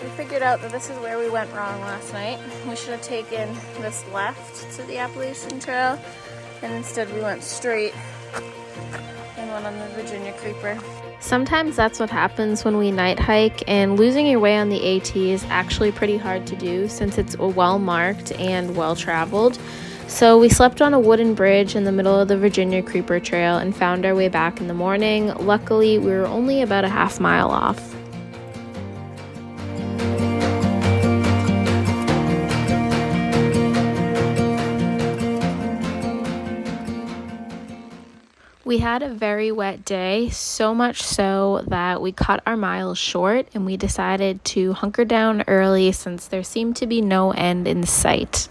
We figured out that this is where we went wrong last night. We should have taken this left to the Appalachian Trail, and instead we went straight and went on the Virginia Creeper. Sometimes that's what happens when we night hike, and losing your way on the AT is actually pretty hard to do since it's well marked and well traveled. So we slept on a wooden bridge in the middle of the Virginia Creeper Trail and found our way back in the morning. Luckily, we were only about a half mile off. We had a very wet day, so much so that we cut our miles short and we decided to hunker down early since there seemed to be no end in sight.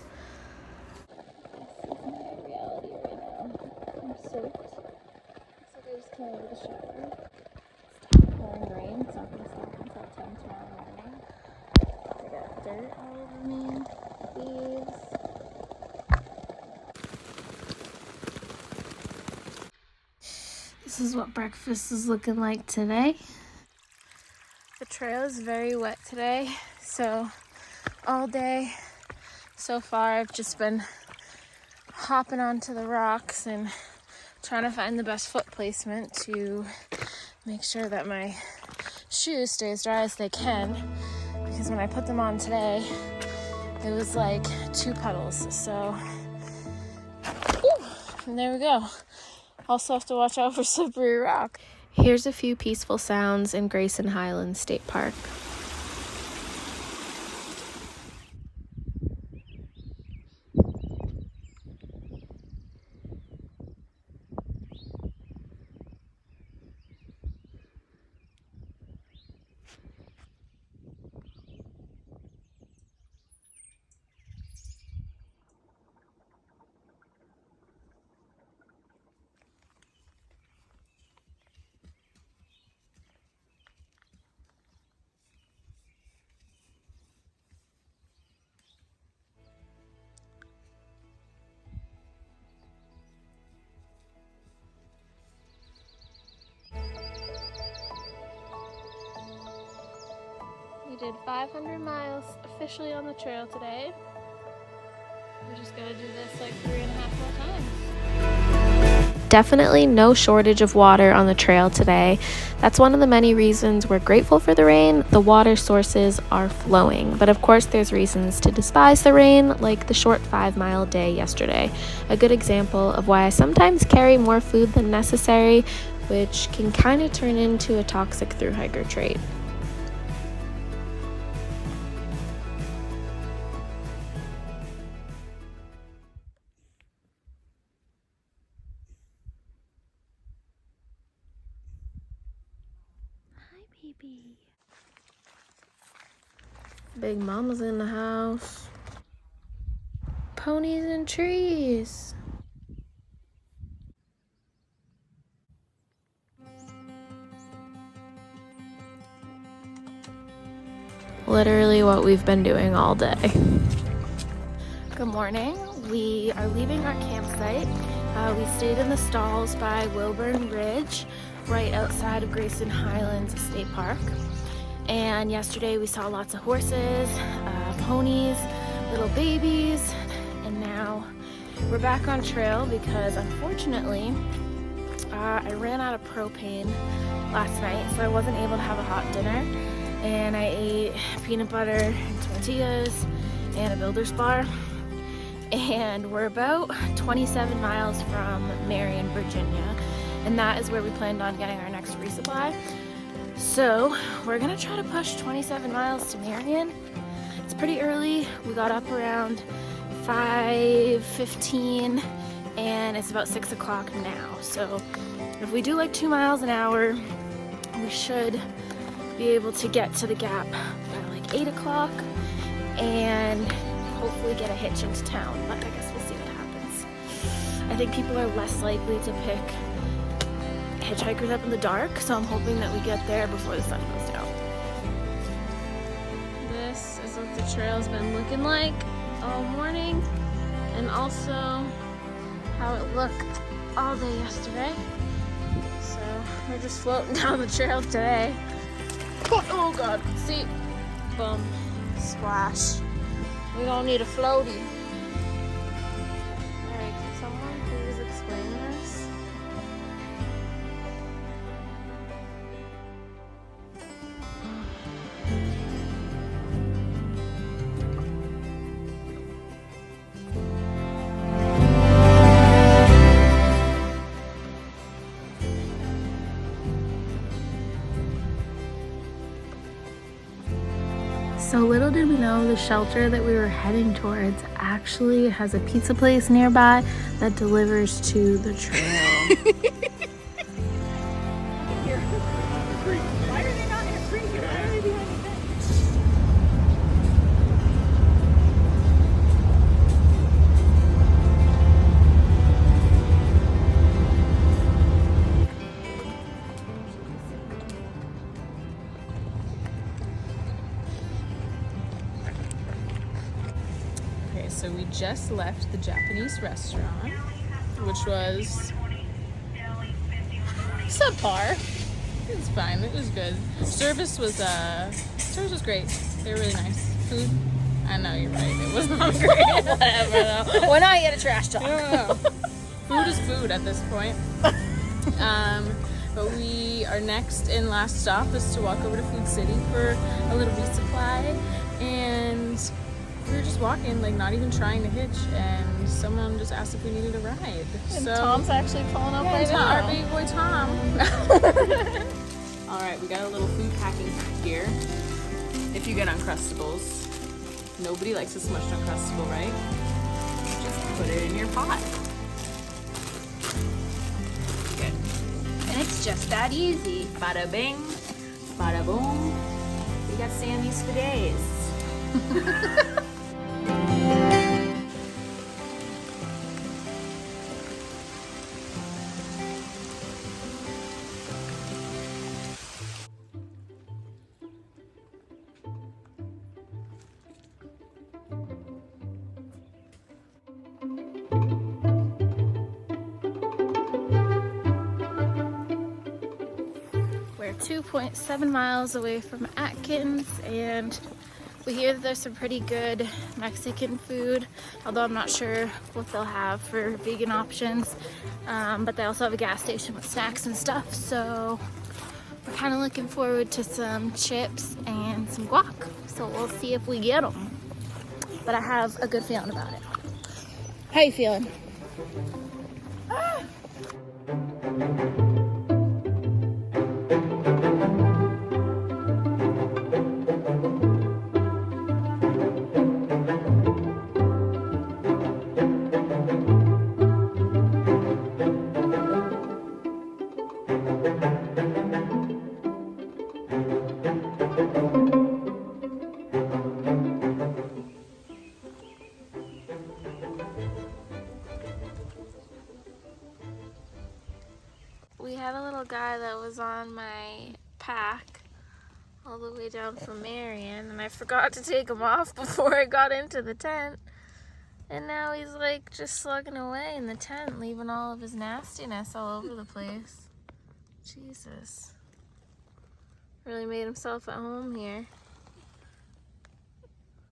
This is what breakfast is looking like today. The trail is very wet today, so all day so far I've just been hopping onto the rocks and trying to find the best foot placement to make sure that my shoes stay as dry as they can, because when I put them on today it was like 2 puddles. So and there we go. Also have to watch out for slippery rock. Here's a few peaceful sounds in Grayson Highlands State Park. We did 500 miles officially on the trail today. We're just gonna do this like 3.5 more times. Definitely no shortage of water on the trail today. That's one of the many reasons we're grateful for the rain. The water sources are flowing, but of course there's reasons to despise the rain, like the short 5-mile day yesterday. A good example of why I sometimes carry more food than necessary, which can kind of turn into a toxic thru-hiker trait. Baby. Big Mama's in the house. Ponies and trees. Literally what we've been doing all day. Good morning. We are leaving our campsite. We stayed in the stalls by Wilburn Ridge, right outside of Grayson Highlands State Park. And yesterday we saw lots of horses, ponies, little babies, and now we're back on trail because unfortunately I ran out of propane last night, so I wasn't able to have a hot dinner, and I ate peanut butter and tortillas and a Builder's bar. And we're about 27 miles from Marion, Virginia, and that is where we planned on getting our next resupply. So we're gonna try to push 27 miles to Marion. It's pretty early. We got up around 5:15 and it's about 6 o'clock now. So if we do like 2 miles an hour, we should be able to get to the gap by like 8 o'clock and hopefully get a hitch into town, but I guess we'll see what happens. I think people are less likely to pick hitchhikers up in the dark, so I'm hoping that we get there before the sun goes down. This is what the trail's been looking like all morning, and also how it looked all day yesterday. So we're just floating down the trail today. Oh God, see, Boom. Splash. We don't need a floaty. Alright, can someone please explain this? So little did we know the shelter that we were heading towards actually has a pizza place nearby that delivers to the trail. Why are they not in a creek? Why are they behind the fence? Okay, so we just left the Japanese restaurant, which was subpar. It was fine. It was good. Service was great. They were really nice. Food, I know you're right. It was not great. Whatever though. We're not here to trash talk. No. Food is food at this point. But our next and last stop is to walk over to Food City for a little resupply, and we were just walking, like not even trying to hitch, and someone just asked if we needed a ride. And so Tom's actually pulling up right now. our big boy Tom. All right, we got a little food packing here. If you get Uncrustables, nobody likes a smushed Uncrustable, right? Just put it in your pot. Good. And it's just that easy. Bada bing, bada boom. We got Sandy's for days. We're 2.7 miles away from Atkins, and we hear that there's some pretty good Mexican food, although I'm not sure what they'll have for vegan options. But they also have a gas station with snacks and stuff, so we're kind of looking forward to some chips and some guac. So we'll see if we get them. But I have a good feeling about it. How you feeling? We had a little guy that was on my pack all the way down from Marion, and I forgot to take him off before I got into the tent. And now he's like just slugging away in the tent, leaving all of his nastiness all over the place. Jesus. Really made himself at home here.